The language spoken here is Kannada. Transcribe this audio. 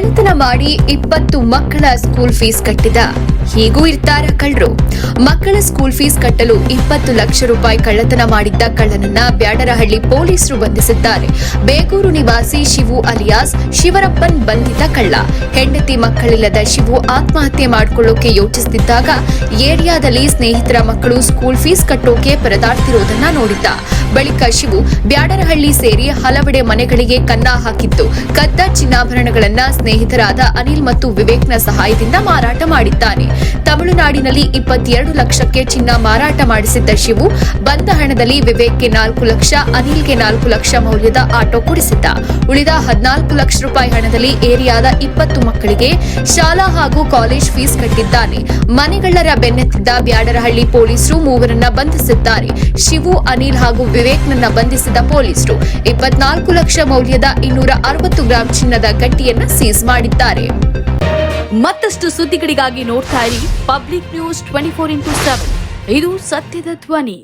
ಕಳ್ಳತನ ಮಾಡಿ 20 ಮಕ್ಕಳ ಸ್ಕೂಲ್ ಫೀಸ್ ಕಟ್ಟಿದ ಹೀಗೂ ಇರ್ತಾರ ಕಳ್ಳರು. ಮಕ್ಕಳ ಸ್ಕೂಲ್ ಫೀಸ್ ಕಟ್ಟಲು 20 ಲಕ್ಷ ರೂಪಾಯಿ ಕಳ್ಳತನ ಮಾಡಿದ್ದ ಕಳ್ಳನನ್ನ ಬ್ಯಾಡರಹಳ್ಳಿ ಪೊಲೀಸರು ಬಂಧಿಸಿದ್ದಾರೆ. ಬೇಗೂರು ನಿವಾಸಿ ಶಿವು ಅಲಿಯಾಸ್ ಶಿವರಪ್ಪನ್ ಬಂಧಿತ ಕಳ್ಳ. ಹೆಂಡತಿ ಮಕ್ಕಳಿಲ್ಲದ ಶಿವು ಆತ್ಮಹತ್ಯೆ ಮಾಡಿಕೊಳ್ಳೋಕೆ ಯೋಚಿಸುತ್ತಿದ್ದಾಗ ಏರಿಯಾದಲ್ಲಿ ಸ್ನೇಹಿತರ ಮಕ್ಕಳು ಸ್ಕೂಲ್ ಫೀಸ್ ಕಟ್ಟೋಕೆ ಪರದಾಡ್ತಿರೋದನ್ನ ನೋಡಿದ್ದ. ಬಳಿಕ ಶಿವು ಬ್ಯಾಡರಹಳ್ಳಿ ಸೇರಿ ಹಲವೆಡೆ ಮನೆಗಳಿಗೆ ಕನ್ನ ಹಾಕಿದ್ದು ಕದ್ದ ಚಿನ್ನಾಭರಣಗಳನ್ನ ಸ್ನೇಹಿತರಾದ ಅನಿಲ್ ಮತ್ತು ವಿವೇಕ್ನ ಸಹಾಯದಿಂದ ಮಾರಾಟ ಮಾಡಿದ್ದಾನೆ. ತಮಿಳುನಾಡಿನಲ್ಲಿ 22 ಲಕ್ಷಕ್ಕೆ ಚಿನ್ನ ಮಾರಾಟ ಮಾಡಿಸಿದ್ದ ಶಿವು ಬಂದ ಹಣದಲ್ಲಿ ವಿವೇಕ್ಗೆ 4 ಲಕ್ಷ, ಅನಿಲ್ಗೆ 4 ಲಕ್ಷ ಮೌಲ್ಯದ ಆಟೋ ಕೊಡಿಸಿದ್ದ. ಉಳಿದ 14 ಲಕ್ಷ ರೂಪಾಯಿ ಹಣದಲ್ಲಿ ಏರಿಯಾದ 20 ಮಕ್ಕಳಿಗೆ ಶಾಲಾ ಹಾಗೂ ಕಾಲೇಜ್ ಫೀಸ್ ಕಟ್ಟಿದ್ದಾನೆ. ಮನೆಗಳ್ಳರ ಬೆನ್ನತ್ತಿದ್ದ ಬ್ಯಾಡರಹಳ್ಳಿ ಪೊಲೀಸರು ಮೂವರನ್ನ ಬಂಧಿಸಿದ್ದಾರೆ. ಶಿವು, ಅನಿಲ್ ಹಾಗೂ ವಿವೇಕ್ನನ್ನ ಬಂಧಿಸಿದ ಪೊಲೀಸರು 24 ಲಕ್ಷ ಮೌಲ್ಯದ 260 ಗ್ರಾಂ ಚಿನ್ನದ ಗಟ್ಟಿಯನ್ನ ಸೀಸ್ ಮಾಡಿದ್ದಾರೆ. ಮತ್ತಷ್ಟು ಸುದ್ದಿಗಳಿಗಾಗಿ ನೋಡ್ತಾ ಇರಿ ಪಬ್ಲಿಕ್ ನ್ಯೂಸ್ 24x7. ಇದು ಸತ್ಯದ ಧ್ವನಿ.